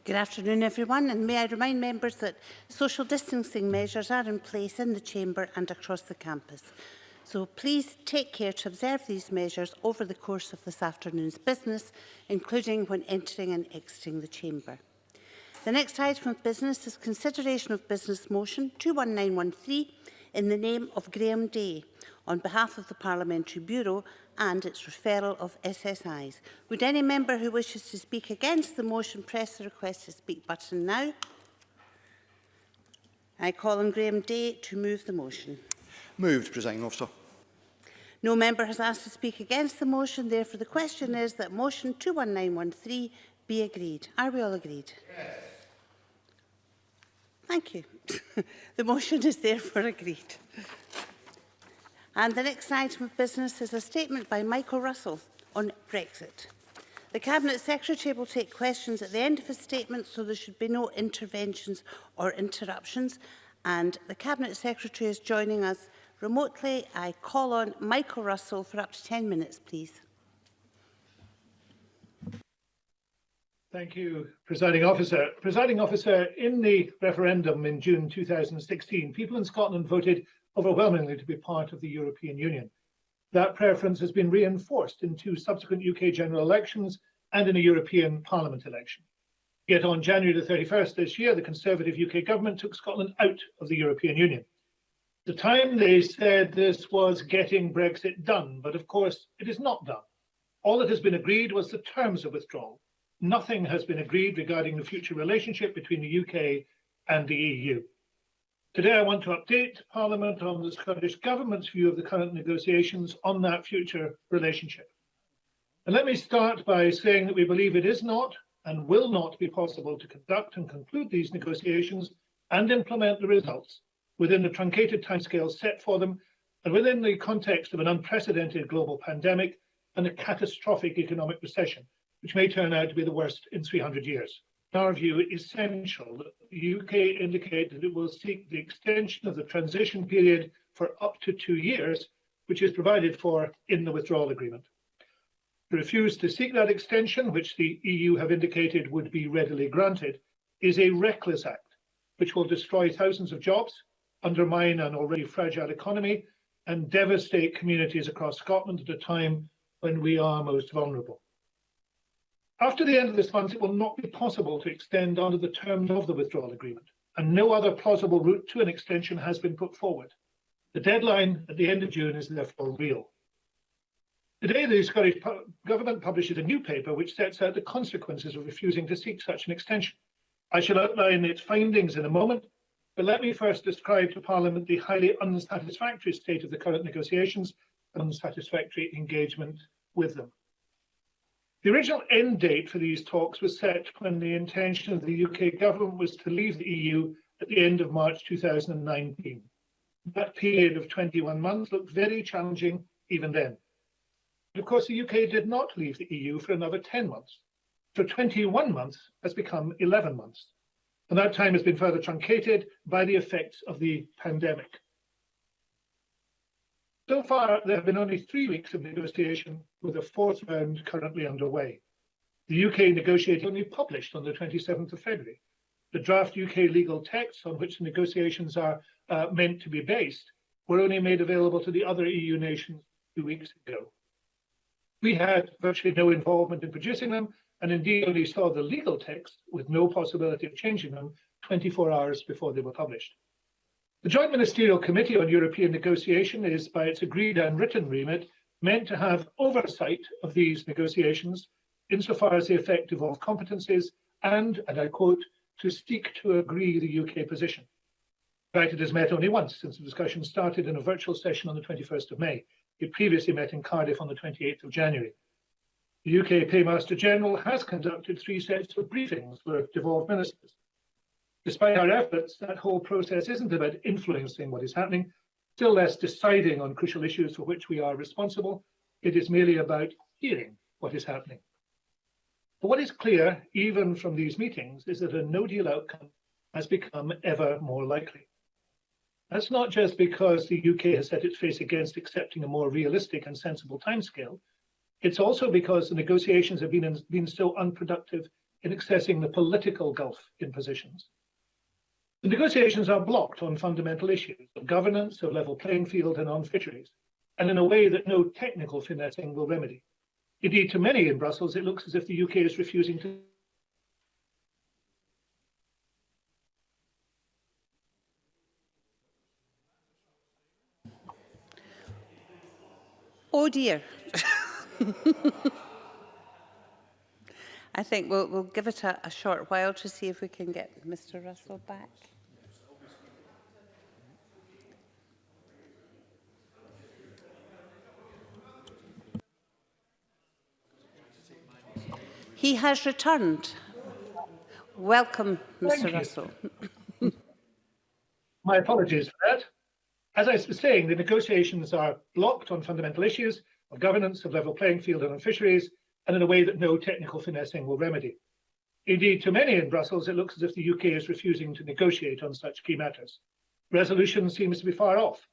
Good afternoon, everyone, and may I remind members that social distancing measures are in place in the chamber and across the campus. So please take care to observe these measures over the course of this afternoon's business, including when entering and exiting the chamber. The next item of business is consideration of business motion 21913 in the name of Graham Day on behalf of the Parliamentary Bureau and its referral of SSIs. Would any member who wishes to speak against the motion press the request to speak button now? I call on Graham Day to move the motion. Moved, Presiding Officer. No member has asked to speak against the motion. Therefore, the question is that motion 21913 be agreed. Are we all agreed? Yes. Thank you. The motion is therefore agreed. And the next item of business is a statement by Michael Russell on Brexit. The Cabinet Secretary will take questions at the end of his statement, so there should be no interventions or interruptions. And the Cabinet Secretary is joining us remotely. I call on Michael Russell for up to 10 minutes, please. Thank you, Presiding Officer. Presiding Officer, in the referendum in June 2016, people in Scotland voted overwhelmingly to be part of the European Union. That preference has been reinforced in 2 subsequent UK general elections and in a European Parliament election. Yet on January the 31st this year, the Conservative UK government took Scotland out of the European Union. At the time, they said this was getting Brexit done, but of course it is not done. All that has been agreed was the terms of withdrawal. Nothing has been agreed regarding the future relationship between the UK and the EU. Today, I want to update Parliament on the Scottish Government's view of the current negotiations on that future relationship. And let me start by saying that we believe it is not and will not be possible to conduct and conclude these negotiations and implement the results within the truncated timescales set for them and within the context of an unprecedented global pandemic and a catastrophic economic recession, which may turn out to be the worst in 300 years. In our view, it is essential that the UK indicate that it will seek the extension of the transition period for up to 2 years, which is provided for in the withdrawal agreement. To refuse to seek that extension, which the EU have indicated would be readily granted, is a reckless act, which will destroy thousands of jobs, undermine an already fragile economy, and devastate communities across Scotland at a time when we are most vulnerable. After the end of this month, it will not be possible to extend under the terms of the withdrawal agreement, and no other plausible route to an extension has been put forward. The deadline at the end of June is therefore real. Today, the Scottish Government publishes a new paper which sets out the consequences of refusing to seek such an extension. I shall outline its findings in a moment, but let me first describe to Parliament the highly unsatisfactory state of the current negotiations and unsatisfactory engagement with them. The original end date for these talks was set when the intention of the UK government was to leave the EU at the end of March 2019. That period of 21 months looked very challenging even then. But of course, the UK did not leave the EU for another 10 months. So 21 months has become 11 months. And that time has been further truncated by the effects of the pandemic. So far, there have been only 3 weeks of negotiation, with a 4th round currently underway. The UK negotiating only published on the 27th of February. The draft UK legal texts on which the negotiations are meant to be based were only made available to the other EU nations 2 weeks ago. We had virtually no involvement in producing them, and indeed only saw the legal text with no possibility of changing them 24 hours before they were published. The Joint Ministerial Committee on European Negotiation is, by its agreed and written remit, meant to have oversight of these negotiations insofar as the effect of competencies and I quote, to seek to agree the UK position. In fact, it has met only once since the discussion started in a virtual session on the 21st of May. It previously met in Cardiff on the 28th of January. The UK Paymaster General has conducted 3 sets of briefings for devolved ministers. Despite our efforts, that whole process isn't about influencing what is happening, still less deciding on crucial issues for which we are responsible. It is merely about hearing what is happening. But what is clear, even from these meetings, is that a no-deal outcome has become ever more likely. That's not just because the UK has set its face against accepting a more realistic and sensible timescale. It's also because the negotiations have been so unproductive in accessing the political gulf in positions. The negotiations are blocked on fundamental issues of governance, of level playing field and on fisheries, and in a way that no technical finessing will remedy. Indeed, to many in Brussels, it looks as if the UK is refusing to. Oh dear. I think we'll give it a short while to see if we can get Mr. Russell back. He has returned. Welcome, Mr. Russell. My apologies for that. As I was saying, the negotiations are blocked on fundamental issues of governance, of level playing field and on fisheries, and in a way that no technical finessing will remedy. Indeed, to many in Brussels, it looks as if the UK is refusing to negotiate on such key matters. Resolution seems to be far off.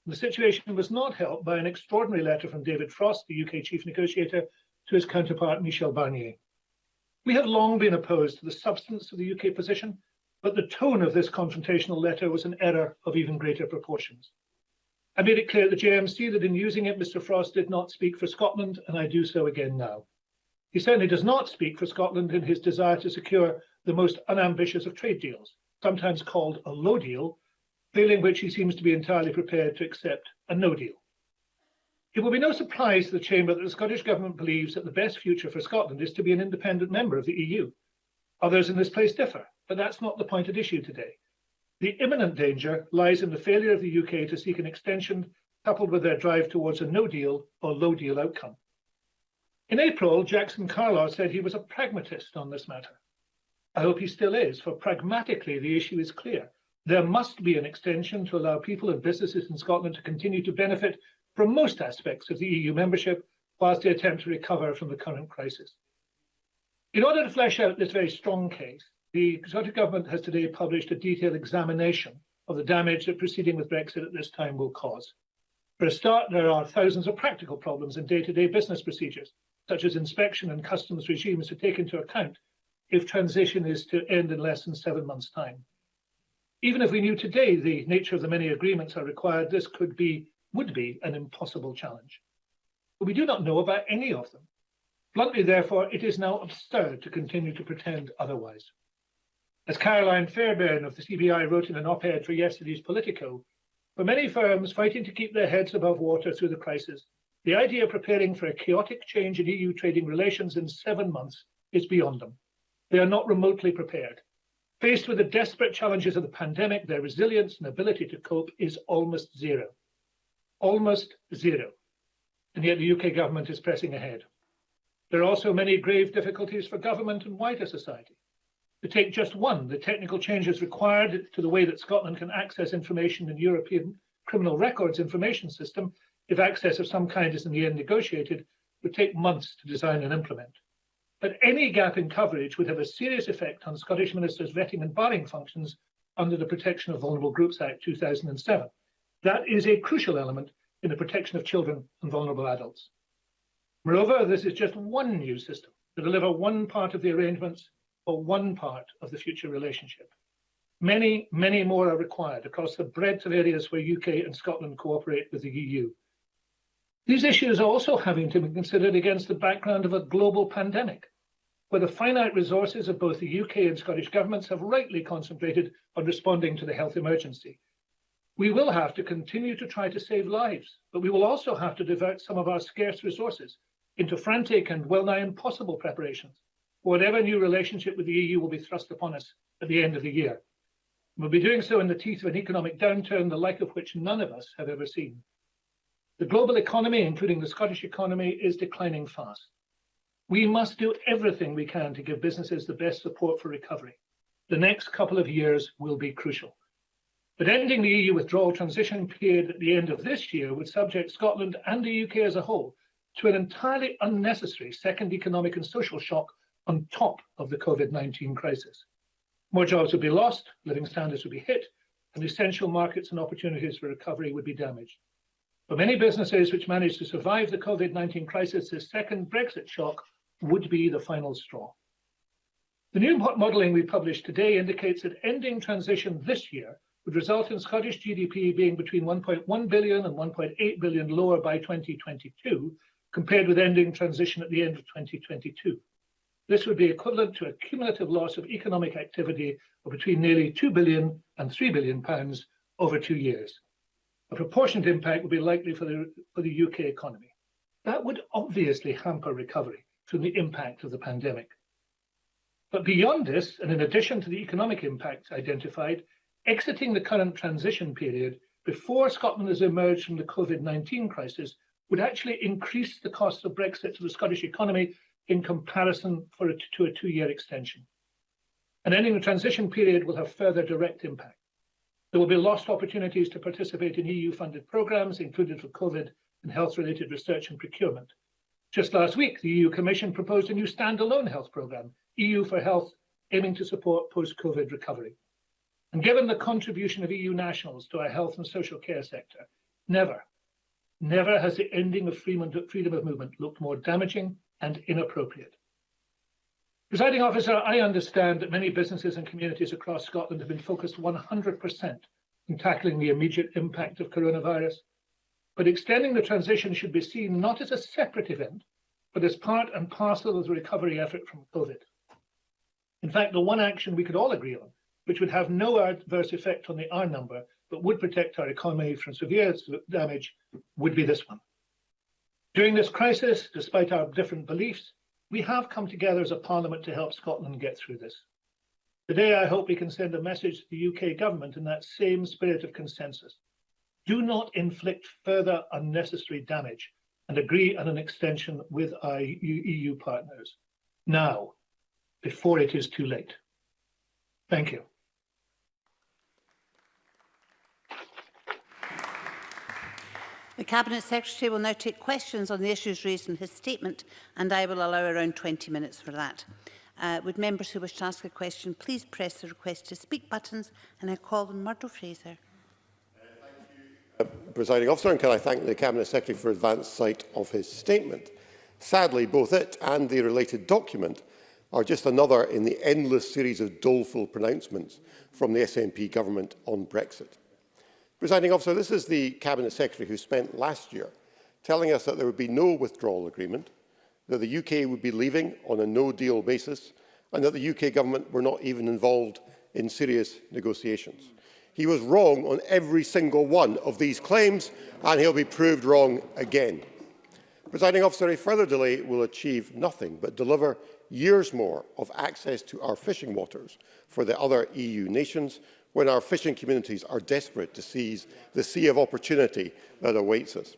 The situation was not helped by an extraordinary letter from David Frost, the UK chief negotiator, to his counterpart Michel Barnier. We have long been opposed to the substance of the UK position, but the tone of this confrontational letter was an error of even greater proportions. I made it clear at the JMC that in using it, Mr. Frost did not speak for Scotland, and I do so again now. He certainly does not speak for Scotland in his desire to secure the most unambitious of trade deals, sometimes called a low deal, failing which he seems to be entirely prepared to accept a no deal. It will be no surprise to the Chamber that the Scottish Government believes that the best future for Scotland is to be an independent member of the EU. Others in this place differ, but that's not the point at issue today. The imminent danger lies in the failure of the UK to seek an extension coupled with their drive towards a no deal or low deal outcome. In April, Jackson Carlaw said he was a pragmatist on this matter. I hope he still is, for pragmatically the issue is clear. There must be an extension to allow people and businesses in Scotland to continue to benefit from most aspects of the EU membership whilst they attempt to recover from the current crisis. In order to flesh out this very strong case, the Scottish Government has today published a detailed examination of the damage that proceeding with Brexit at this time will cause. For a start, there are thousands of practical problems in day-to-day business procedures, such as inspection and customs regimes to take into account if transition is to end in less than 7 months' time. Even if we knew today the nature of the many agreements are required, this would be an impossible challenge. But we do not know about any of them. Bluntly, therefore, it is now absurd to continue to pretend otherwise. As Caroline Fairbairn of the CBI wrote in an op-ed for yesterday's Politico, for many firms fighting to keep their heads above water through the crisis, the idea of preparing for a chaotic change in EU trading relations in 7 months is beyond them. They are not remotely prepared. Faced with the desperate challenges of the pandemic, their resilience and ability to cope is almost zero. Almost zero. And yet the UK government is pressing ahead. There are also many grave difficulties for government and wider society. To take just one, the technical changes required to the way that Scotland can access information in European Criminal Records Information System, if access of some kind is in the end negotiated, would take months to design and implement. But any gap in coverage would have a serious effect on Scottish ministers' vetting and barring functions under the Protection of Vulnerable Groups Act 2007. That is a crucial element in the protection of children and vulnerable adults. Moreover, this is just one new system to deliver one part of the arrangements for one part of the future relationship. Many, many more are required across the breadth of areas where UK and Scotland cooperate with the EU. These issues are also having to be considered against the background of a global pandemic, where the finite resources of both the UK and Scottish governments have rightly concentrated on responding to the health emergency. We will have to continue to try to save lives, but we will also have to divert some of our scarce resources into frantic and well-nigh impossible preparations for whatever new relationship with the EU will be thrust upon us at the end of the year. We'll be doing so in the teeth of an economic downturn, the like of which none of us have ever seen. The global economy, including the Scottish economy, is declining fast. We must do everything we can to give businesses the best support for recovery. The next couple of years will be crucial. But ending the EU withdrawal transition period at the end of this year would subject Scotland and the UK as a whole to an entirely unnecessary second economic and social shock on top of the COVID-19 crisis. More jobs would be lost, living standards would be hit, and essential markets and opportunities for recovery would be damaged. For many businesses which managed to survive the COVID-19 crisis, this second Brexit shock would be the final straw. The new modelling we published today indicates that ending transition this year would result in Scottish GDP being between 1.1 billion and 1.8 billion lower by 2022, compared with ending transition at the end of 2022. This would be equivalent to a cumulative loss of economic activity of between nearly 2 billion and 3 billion pounds over 2 years. A proportionate impact would be likely for the UK economy. That would obviously hamper recovery from the impact of the pandemic. But beyond this, and in addition to the economic impacts identified, exiting the current transition period before Scotland has emerged from the COVID-19 crisis would actually increase the cost of Brexit to the Scottish economy in comparison to a 2-year extension. And ending the transition period will have further direct impact. There will be lost opportunities to participate in EU-funded programmes, including for COVID and health-related research and procurement. Just last week, the EU Commission proposed a new standalone health programme, EU for Health, aiming to support post-COVID recovery. And given the contribution of EU nationals to our health and social care sector, never has the ending of freedom of movement looked more damaging and inappropriate. Presiding Officer, I understand that many businesses and communities across Scotland have been focused 100% in tackling the immediate impact of coronavirus, but extending the transition should be seen not as a separate event, but as part and parcel of the recovery effort from COVID. In fact, the one action we could all agree on, which would have no adverse effect on the R number, but would protect our economy from severe damage, would be this one. During this crisis, despite our different beliefs, we have come together as a parliament to help Scotland get through this. Today, I hope we can send a message to the UK government in that same spirit of consensus. Do not inflict further unnecessary damage and agree on an extension with our EU partners now, before it is too late. Thank you. The Cabinet Secretary will now take questions on the issues raised in his statement, and I will allow around 20 minutes for that. Would members who wish to ask a question please press the request to speak buttons, and I call on Murdo Fraser. Presiding Officer, and can I thank the Cabinet Secretary for advance sight of his statement. Sadly, both it and the related document are just another in the endless series of doleful pronouncements from the SNP government on Brexit. Presiding Officer, this is the Cabinet Secretary who spent last year telling us that there would be no withdrawal agreement, that the UK would be leaving on a no-deal basis, and that the UK government were not even involved in serious negotiations. He was wrong on every single one of these claims, and he'll be proved wrong again. Presiding Officer, a further delay will achieve nothing but deliver years more of access to our fishing waters for the other EU nations, when our fishing communities are desperate to seize the sea of opportunity that awaits us.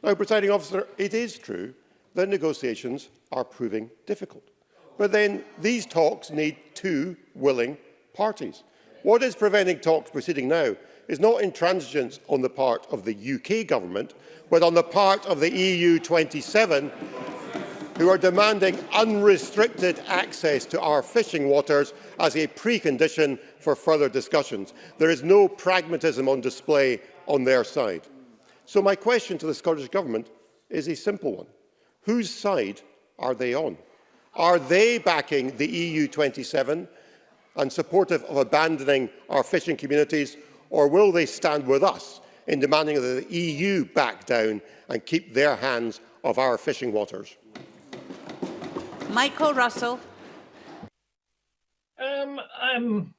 Now, Presiding Officer, it is true that negotiations are proving difficult. But then these talks need two willing parties. What is preventing talks proceeding now is not intransigence on the part of the UK government, but on the part of the EU 27, who are demanding unrestricted access to our fishing waters as a precondition for further discussions. There is no pragmatism on display on their side. So my question to the Scottish Government is a simple one. Whose side are they on? Are they backing the EU 27 and supportive of abandoning our fishing communities, or will they stand with us in demanding that the EU back down and keep their hands off our fishing waters? Michael Russell. I'm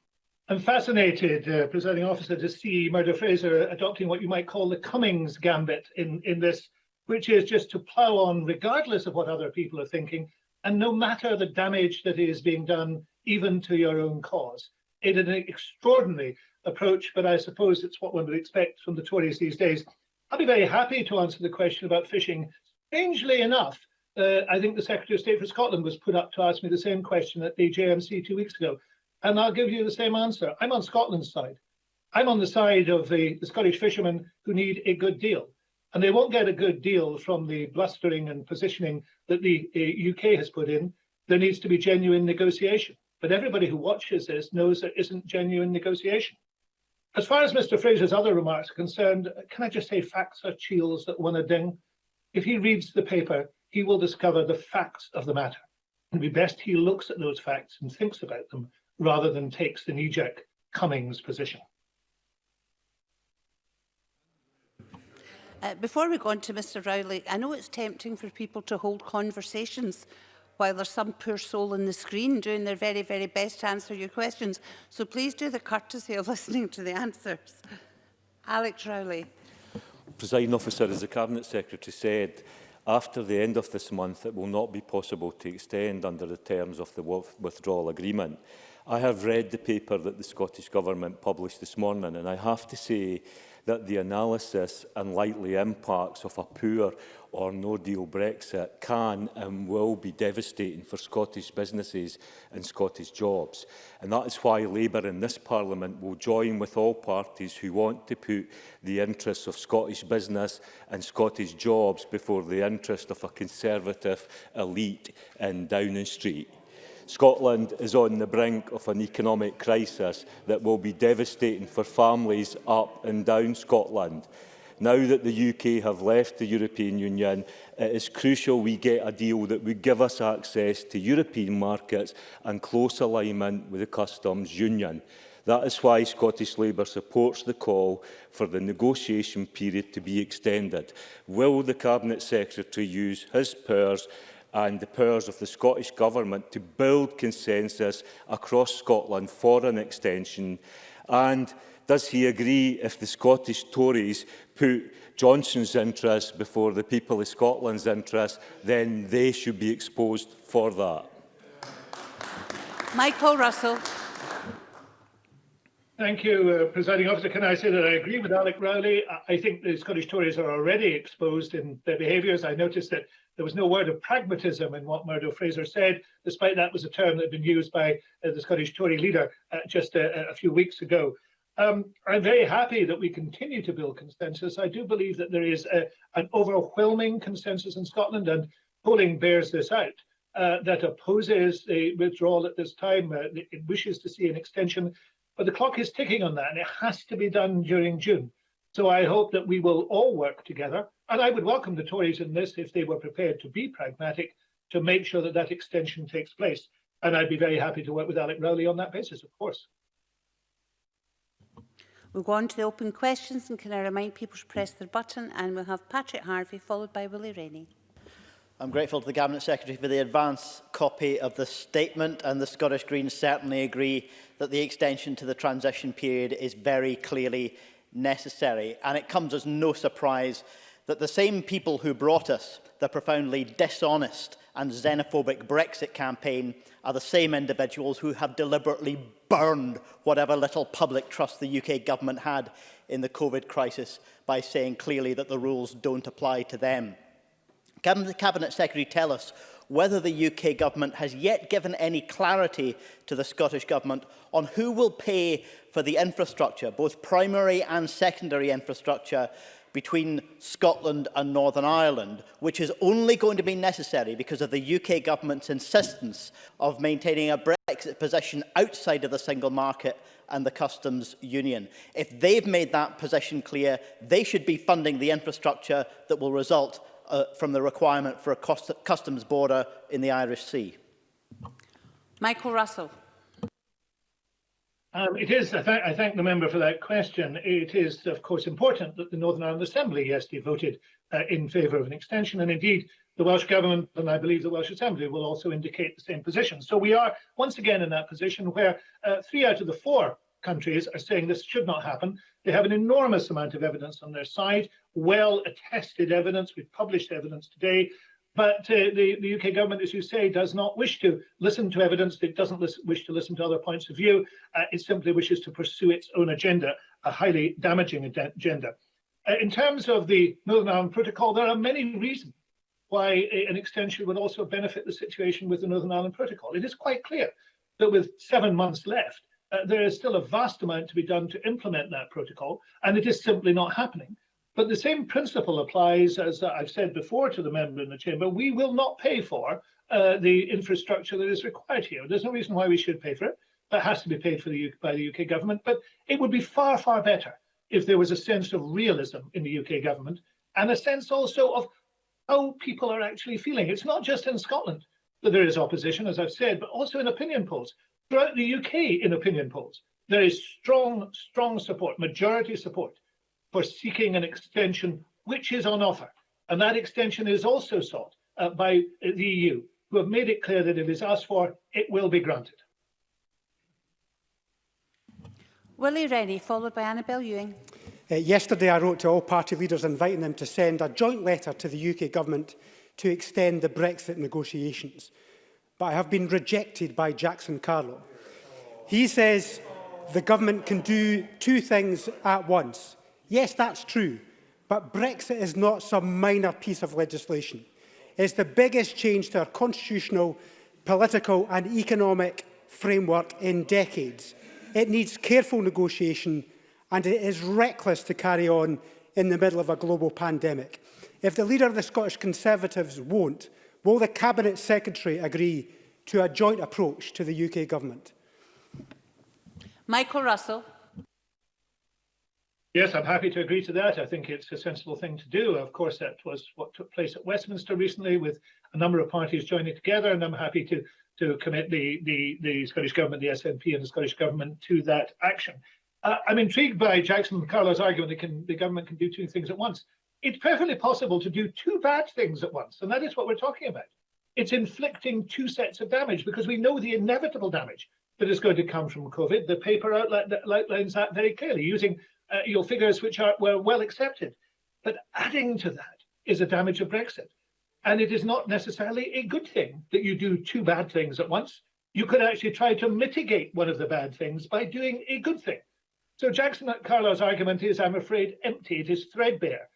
fascinated, Presiding Officer, to see Murdo Fraser adopting what you might call the Cummings gambit in this, which is just to plough on regardless of what other people are thinking, and no matter the damage that is being done, even to your own cause. It is an extraordinary approach, but I suppose it's what one would expect from the Tories these days. I'll be very happy to answer the question about fishing. Strangely enough, I think the Secretary of State for Scotland was put up to ask me the same question at the JMC 2 weeks ago, and I'll give you the same answer. I'm on Scotland's side. I'm on the side of the Scottish fishermen who need a good deal, and they won't get a good deal from the blustering and positioning that the UK has put in. There needs to be genuine negotiation, but everybody who watches this knows there isn't genuine negotiation. As far as Mr. Fraser's other remarks are concerned, can I just say facts are chiels that one a ding? If he reads the paper, he will discover the facts of the matter. it'd be best he looks at those facts and thinks about them rather than takes the knee-jerk Cummings position. Before we go on to Mr Rowley, I know it's tempting for people to hold conversations while there's some poor soul on the screen doing their very, very best to answer your questions. So please do the courtesy of listening to the answers. Alex Rowley. Presiding Officer, as the Cabinet Secretary said, after the end of this month, it will not be possible to extend under the terms of the withdrawal agreement. I have read the paper that the Scottish Government published this morning, and I have to say that the analysis and likely impacts of a poor or no-deal Brexit can and will be devastating for Scottish businesses and Scottish jobs. And that is why Labour in this Parliament will join with all parties who want to put the interests of Scottish business and Scottish jobs before the interest of a Conservative elite in Downing Street. Scotland is on the brink of an economic crisis that will be devastating for families up and down Scotland. Now that the UK have left the European Union, it is crucial we get a deal that would give us access to European markets and close alignment with the Customs Union. That is why Scottish Labour supports the call for the negotiation period to be extended. Will the Cabinet Secretary use his powers and the powers of the Scottish Government to build consensus across Scotland for an extension? And does he agree if the Scottish Tories put Johnson's interests before the people of Scotland's interests, then they should be exposed for that? Michael Russell. Thank you, Presiding Officer. Can I say that I agree with Alex Rowley? I think the Scottish Tories are already exposed in their behaviours. I noticed that there was no word of pragmatism in what Murdo Fraser said, despite that was a term that had been used by the Scottish Tory leader just a few weeks ago. I'm very happy that we continue to build consensus. I do believe that there is an overwhelming consensus in Scotland, and polling bears this out, that opposes the withdrawal at this time. It wishes to see an extension, but the clock is ticking on that, and it has to be done during June. So I hope that we will all work together, and I would welcome the Tories in this if they were prepared to be pragmatic to make sure that that extension takes place. And I'd be very happy to work with Alex Rowley on that basis, of course. We'll go on to the open questions, and can I remind people to press their button, and we'll have Patrick Harvey followed by Willie Rennie. I'm grateful to the Cabinet Secretary for the advance copy of the statement, and the Scottish Greens certainly agree that the extension to the transition period is very clearly necessary. And it comes as no surprise that the same people who brought us the profoundly dishonest and xenophobic Brexit campaign are the same individuals who have deliberately burned whatever little public trust the UK government had in the COVID crisis by saying clearly that the rules don't apply to them. Can the Cabinet Secretary tell us whether the UK government has yet given any clarity to the Scottish Government on who will pay for the infrastructure, both primary and secondary infrastructure, between Scotland and Northern Ireland, which is only going to be necessary because of the UK government's insistence of maintaining a Brexit position outside of the single market and the customs union. If they've made that position clear, they should be funding the infrastructure that will result from the requirement for a customs border in the Irish Sea. Michael Russell. I thank the member for that question. It is, of course, important that the Northern Ireland Assembly yesterday voted in favour of an extension, and indeed the Welsh Government and I believe the Welsh Assembly will also indicate the same position. So we are once again in that position where 3 out of the 4 countries are saying this should not happen. They have an enormous amount of evidence on their side, well-attested evidence. We've published evidence today. But the UK government, as you say, does not wish to listen to evidence. It doesn't wish to listen to other points of view. It simply wishes to pursue its own agenda, a highly damaging agenda. In terms of the Northern Ireland Protocol, there are many reasons why an extension would also benefit the situation with the Northern Ireland Protocol. It is quite clear that with 7 months left, there is still a vast amount to be done to implement that protocol, and it is simply not happening. But the same principle applies, as I've said before to the member in the chamber. We will not pay for the infrastructure that is required here. There's no reason why we should pay for it. That has to be paid for by the UK government. But it would be far, far better if there was a sense of realism in the UK government and a sense also of how people are actually feeling. It's not just in Scotland. that there is opposition, as I've said, but also in opinion polls. Throughout the UK, in opinion polls, there is strong support, majority support, for seeking an extension which is on offer. And that extension is also sought by the EU, who have made it clear that if it is asked for, it will be granted. Willie Rennie, followed by Annabel Ewing. Yesterday I wrote to all party leaders inviting them to send a joint letter to the UK Government to extend the Brexit negotiations. But I have been rejected by Jackson Carlo. He says the Government can do two things at once. Yes, that's true, but Brexit is not some minor piece of legislation. It's the biggest change to our constitutional, political and economic framework in decades. It needs careful negotiation, and it is reckless to carry on in the middle of a global pandemic. If the leader of the Scottish Conservatives won't, will the Cabinet Secretary agree to a joint approach to the UK Government? Michael Russell. Yes, I'm happy to agree to that. I think it's a sensible thing to do. Of course, that was what took place at Westminster recently, with a number of parties joining together, and I'm happy to commit the Scottish Government, the SNP and the Scottish Government to that action. I'm intrigued by Jackson Carlo's argument that the Government can do two things at once. It's perfectly possible to do two bad things at once, and that is what we're talking about. It's inflicting two sets of damage, because we know the inevitable damage that is going to come from COVID. The paper outlines that very clearly, using your figures which were well accepted. But adding to that is a damage of Brexit. And it is not necessarily a good thing that you do two bad things at once. You could actually try to mitigate one of the bad things by doing a good thing. So Jackson Carlo's argument is, I'm afraid, empty. It is threadbare.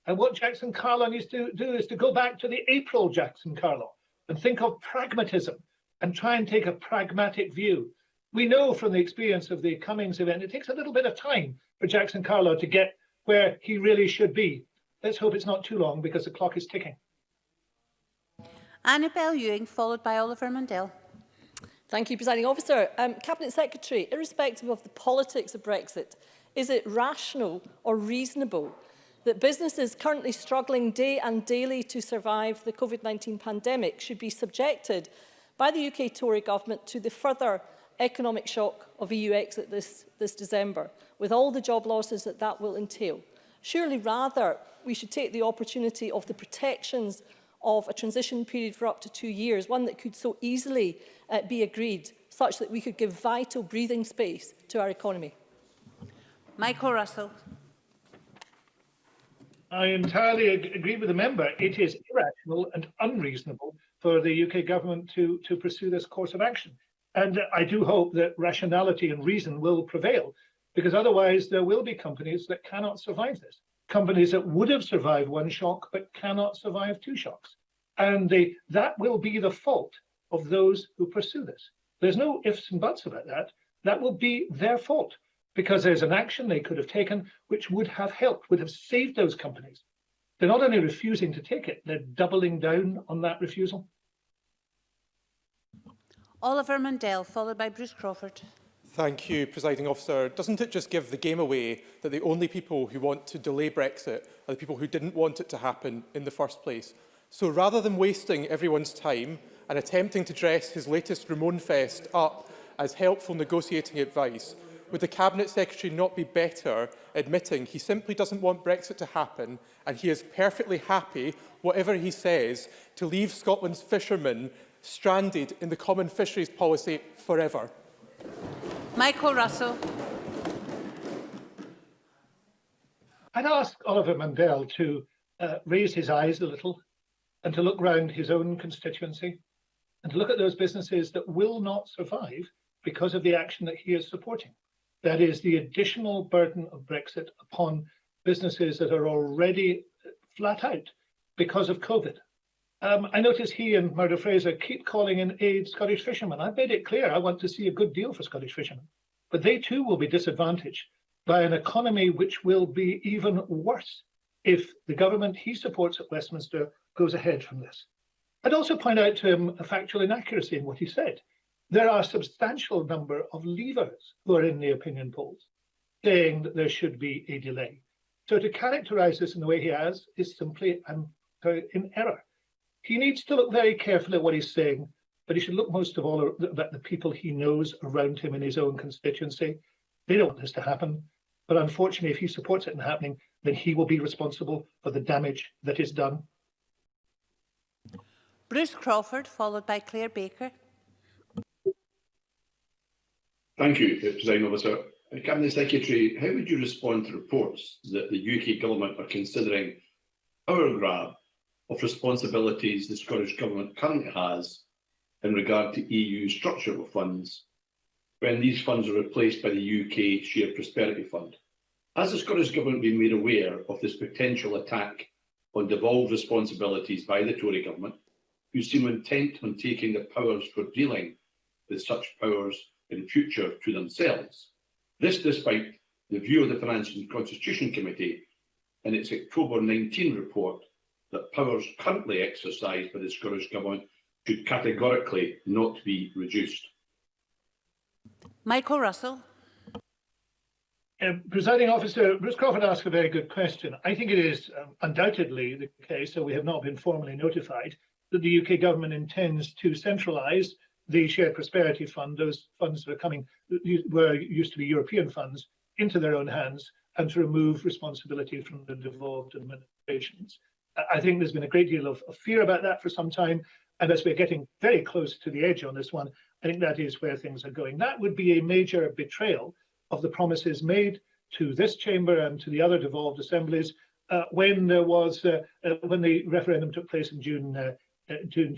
And what Jackson Carlo needs to do is to go back to the April Jackson Carlo and think of pragmatism and try and take a pragmatic view. We know from the experience of the Cummings event, it takes a little bit of time for Jackson Carlo to get where he really should be. Let's hope it's not too long, because the clock is ticking. Annabel Ewing, followed by Oliver Mundell. Thank you, Presiding Officer. Cabinet Secretary, irrespective of the politics of Brexit, is it rational or reasonable that businesses currently struggling day and daily to survive the COVID-19 pandemic should be subjected by the UK Tory government to the further economic shock of EU exit this December, with all the job losses that will entail? Surely rather we should take the opportunity of the protections of a transition period for up to 2 years, one that could so easily be agreed, such that we could give vital breathing space to our economy. Michael Russell. I entirely agree with the member. It is irrational and unreasonable for the UK government to pursue this course of action. And I do hope that rationality and reason will prevail, because otherwise there will be companies that cannot survive this. Companies that would have survived one shock but cannot survive two shocks. And that will be the fault of those who pursue this. There's no ifs and buts about that. That will be their fault, because there's an action they could have taken which would have helped, would have saved those companies. They're not only refusing to take it, they're doubling down on that refusal. Oliver Mundell, followed by Bruce Crawford. Thank you, Presiding Officer. Doesn't it just give the game away that the only people who want to delay Brexit are the people who didn't want it to happen in the first place? So rather than wasting everyone's time and attempting to dress his latest Ramon Fest up as helpful negotiating advice, would the Cabinet Secretary not be better admitting he simply doesn't want Brexit to happen, and he is perfectly happy, whatever he says, to leave Scotland's fishermen stranded in the common fisheries policy forever? Michael Russell. I'd ask Oliver Mundell to raise his eyes a little and to look round his own constituency and to look at those businesses that will not survive because of the action that he is supporting. That is the additional burden of Brexit upon businesses that are already flat out because of COVID. I notice he and Murdo Fraser keep calling in aid Scottish fishermen. I've made it clear I want to see a good deal for Scottish fishermen, but they too will be disadvantaged by an economy which will be even worse if the government he supports at Westminster goes ahead from this. I'd also point out to him a factual inaccuracy in what he said. There are a substantial number of leavers who are in the opinion polls saying that there should be a delay. So to characterise this in the way he has is simply in error. He needs to look very carefully at what he's saying but he should look most of all at the people he knows around him in his own constituency. They don't want this to happen, but unfortunately, if he supports it happening, then he will be responsible for the damage that is done. Bruce Crawford, followed by Claire Baker. Thank you, Presiding Officer. Cabinet Secretary, how would you respond to reports that the UK Government are considering power grab of responsibilities the Scottish Government currently has in regard to EU structural funds when these funds are replaced by the UK Shared Prosperity Fund? Has the Scottish Government been made aware of this potential attack on devolved responsibilities by the Tory Government, who seem intent on taking the powers for dealing with such powers in future to themselves? This despite the view of the Finance and Constitution Committee in its October 19 report that powers currently exercised by the Scottish Government should categorically not be reduced. Michael Russell. Presiding Officer, Bruce Crawford asked a very good question. I think it is undoubtedly the case, so we have not been formally notified, that the UK Government intends to centralise the Shared Prosperity Fund, those funds that were used to be European funds, into their own hands, and to remove responsibility from the devolved administrations. I think there's been a great deal of fear about that for some time, and as we're getting very close to the edge on this one, I think that is where things are going. That would be a major betrayal of the promises made to this chamber and to the other devolved assemblies when the referendum took place in June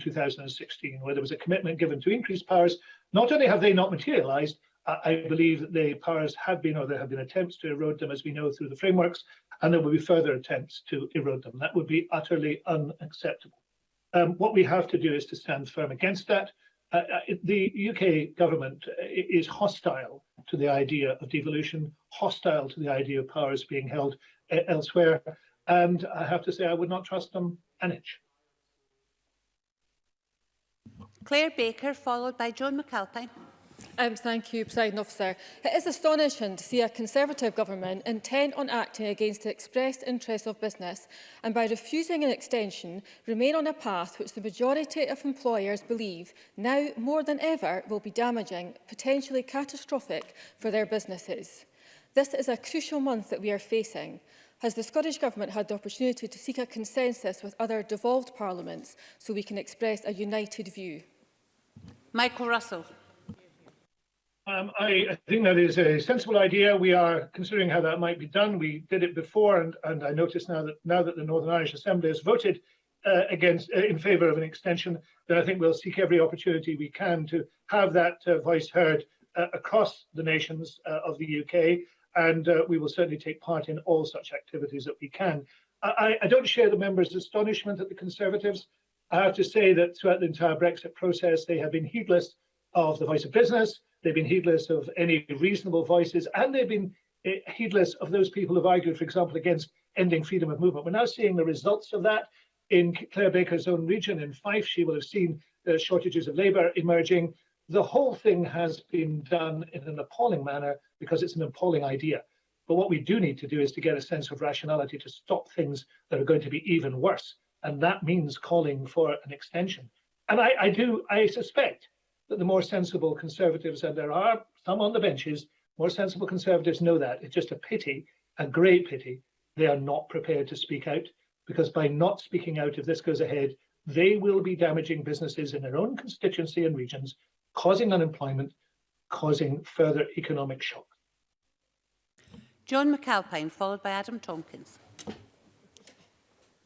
2016, where there was a commitment given to increased powers. Not only have they not materialised, I believe that the powers have been, or there have been attempts to erode them, as we know, through the frameworks, and there will be further attempts to erode them. That would be utterly unacceptable. What we have to do is to stand firm against that. The UK government is hostile to the idea of devolution, hostile to the idea of powers being held elsewhere, and I have to say I would not trust them an inch. Claire Baker, followed by Joan McAlpine. Thank you, Presiding Officer. It is astonishing to see a Conservative government intent on acting against the expressed interests of business and, by refusing an extension, remain on a path which the majority of employers believe now more than ever will be damaging, potentially catastrophic for their businesses. This is a crucial month that we are facing. Has the Scottish Government had the opportunity to seek a consensus with other devolved parliaments so we can express a united view? Michael Russell. I think that is a sensible idea. We are considering how that might be done. We did it before, and I notice now that the Northern Irish Assembly has voted in favour of an extension, then I think we'll seek every opportunity we can to have that voice heard across the nations of the UK, and we will certainly take part in all such activities that we can. I don't share the members' astonishment at the Conservatives. I have to say that throughout the entire Brexit process, they have been heedless of the voice of business. They've been heedless of any reasonable voices, and they've been heedless of those people who've argued, for example, against ending freedom of movement. We're now seeing the results of that in Claire Baker's own region. In Fife, she will have seen shortages of labour emerging. The whole thing has been done in an appalling manner because it's an appalling idea. But what we do need to do is to get a sense of rationality to stop things that are going to be even worse. And that means calling for an extension. And I suspect that the more sensible Conservatives, and there are some on the benches, more sensible Conservatives know that. It's just a pity, a great pity, they are not prepared to speak out, because by not speaking out, if this goes ahead, they will be damaging businesses in their own constituency and regions, causing unemployment, causing further economic shock. Joan McAlpine, followed by Adam Tompkins.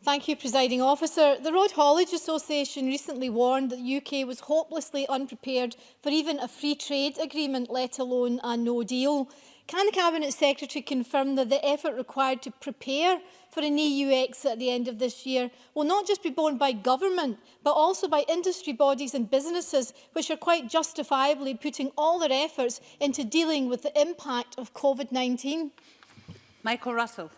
Thank you, Presiding Officer. The Road Haulage Association recently warned that the UK was hopelessly unprepared for even a free trade agreement, let alone a no deal. Can the Cabinet Secretary confirm that the effort required to prepare for an EU exit at the end of this year will not just be borne by government, but also by industry bodies and businesses, which are quite justifiably putting all their efforts into dealing with the impact of COVID-19? Michael Russell.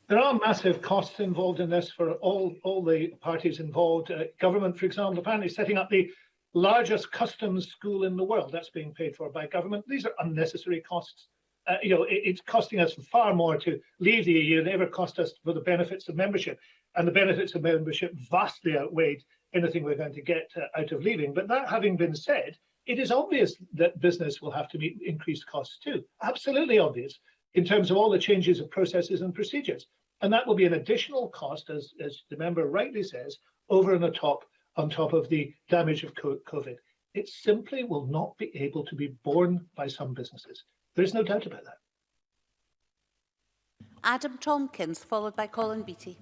There are massive costs involved in this for all the parties involved. Government, for example, apparently setting up the largest customs school in the world. That's being paid for by government. These are unnecessary costs. It's costing us far more to leave the EU than ever cost us for the benefits of membership. And the benefits of membership vastly outweighed anything we're going to get out of leaving. But that having been said, it is obvious that business will have to meet increased costs too. Absolutely obvious in terms of all the changes of processes and procedures. And that will be an additional cost, as the member rightly says, over and on top of the damage of COVID. It simply will not be able to be borne by some businesses. There's no doubt about that. Adam Tompkins, followed by Colin Beattie.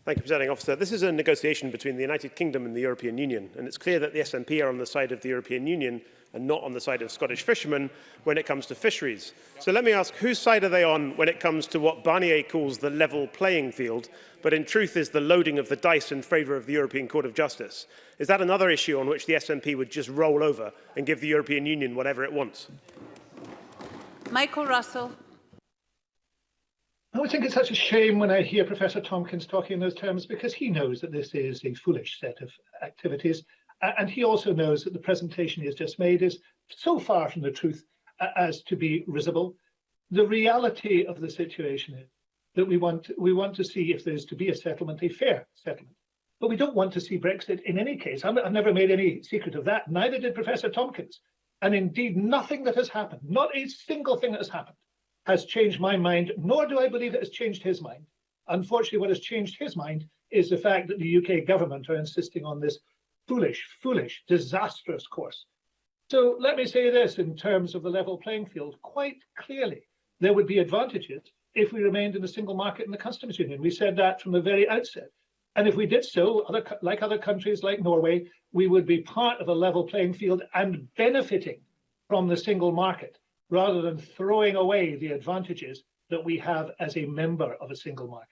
Thank you, Presiding Officer. This is a negotiation between the United Kingdom and the European Union, and it's clear that the SNP are on the side of the European Union and not on the side of Scottish fishermen when it comes to fisheries. So let me ask, whose side are they on when it comes to what Barnier calls the level playing field, but in truth is the loading of the dice in favour of the European Court of Justice? Is that another issue on which the SNP would just roll over and give the European Union whatever it wants? Michael Russell. I always think it's such a shame when I hear Professor Tompkins talking in those terms, because he knows that this is a foolish set of activities. And he also knows that the presentation he has just made is so far from the truth as to be risible. The reality of the situation is that we want to see if there's to be a settlement, a fair settlement. But we don't want to see Brexit in any case. I've never made any secret of that. Neither did Professor Tompkins. And indeed, nothing that has happened, not a single thing that has happened, has changed my mind, nor do I believe it has changed his mind. Unfortunately, what has changed his mind is the fact that the UK government are insisting on this foolish, disastrous course. So let me say this in terms of the level playing field. Quite clearly, there would be advantages if we remained in the single market in the customs union. We said that from the very outset. And if we did so, like other countries like Norway, we would be part of a level playing field and benefiting from the single market, rather than throwing away the advantages that we have as a member of a single market.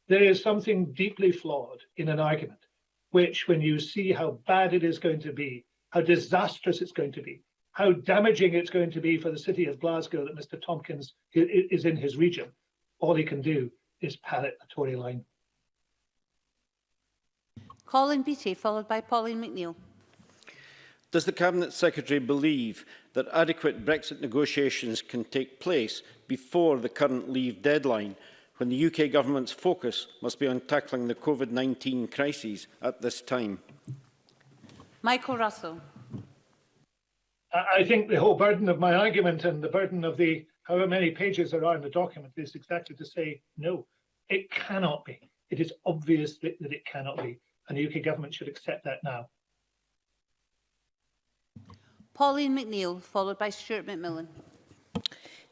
There is something deeply flawed in an argument, which when you see how bad it is going to be, how disastrous it's going to be, how damaging it's going to be for the city of Glasgow that Mr. Tompkins is in his region, all he can do is parrot a Tory line. Colin Beattie, followed by Pauline McNeill. Does the Cabinet Secretary believe that adequate Brexit negotiations can take place before the current leave deadline, when the UK Government's focus must be on tackling the COVID-19 crises at this time? Michael Russell. I think the whole burden of my argument and the burden of the however many pages there are in the document is exactly to say no, it cannot be. It is obvious that it cannot be, and the UK Government should accept that now. Pauline McNeill, followed by Stuart McMillan.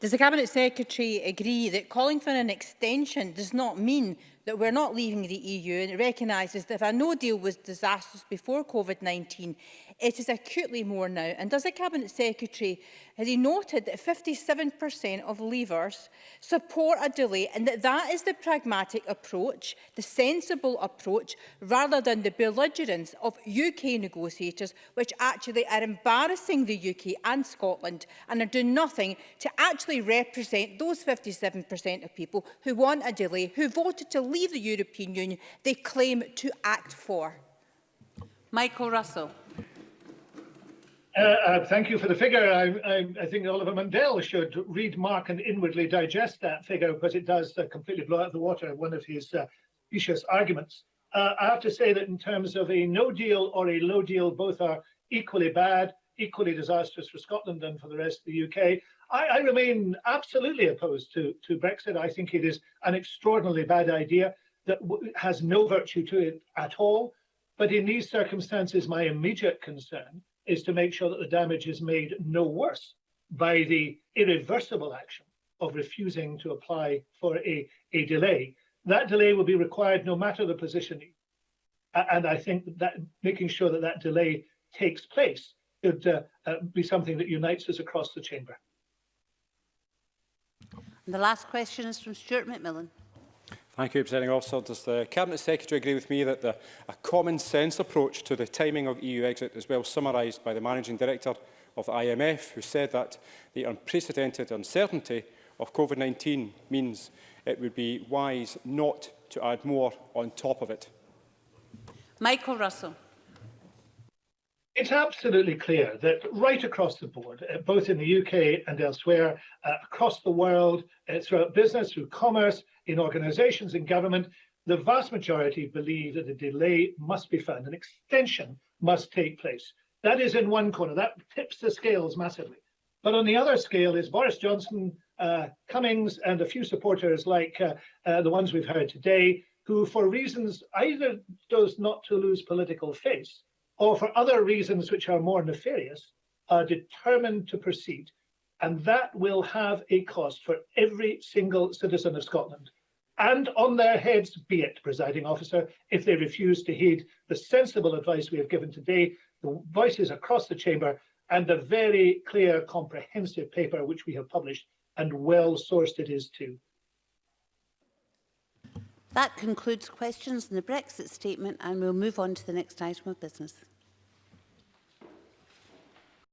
Does the Cabinet Secretary agree that calling for an extension does not mean that we're not leaving the EU, and it recognises that if a no deal was disastrous before COVID-19, it is acutely more now? And does the Cabinet Secretary, has he noted that 57% of leavers support a delay, and that is the pragmatic approach, the sensible approach, rather than the belligerence of UK negotiators, which actually are embarrassing the UK and Scotland and are doing nothing to actually represent those 57% of people who want a delay, who voted to leave the European Union they claim to act for? Michael Russell. Thank you for the figure. I think Oliver Mundell should read Mark and inwardly digest that figure, because it does completely blow out of the water one of his specious arguments. I have to say that in terms of a no deal or a low deal, both are equally bad, equally disastrous for Scotland and for the rest of the UK. I remain absolutely opposed to Brexit. I think it is an extraordinarily bad idea that has no virtue to it at all. But in these circumstances, my immediate concern is to make sure that the damage is made no worse by the irreversible action of refusing to apply for a delay. That delay will be required no matter the positioning. And I think that making sure that that delay takes place should be something that unites us across the chamber. And the last question is from Stuart McMillan. Thank you, Presiding Officer. Does the Cabinet Secretary agree with me that a common sense approach to the timing of EU exit is well summarised by the Managing Director of the IMF, who said that the unprecedented uncertainty of COVID-19 means it would be wise not to add more on top of it? Michael Russell. It's absolutely clear that right across the board, both in the UK and elsewhere, across the world, throughout business, through commerce, in organisations, in government, The vast majority believe that a delay must be found, an extension must take place. That is in one corner, that tips the scales massively. But on the other scale is Boris Johnson, Cummings and a few supporters like the ones we've heard today, who for reasons either does not to lose political face or for other reasons which are more nefarious, are determined to proceed. And that will have a cost for every single citizen of Scotland. And on their heads be it, presiding officer, if they refuse to heed the sensible advice we have given today, the voices across the chamber, and the very clear, comprehensive paper which we have published, and well-sourced it is too. That concludes questions on the Brexit statement, and we'll move on to the next item of business.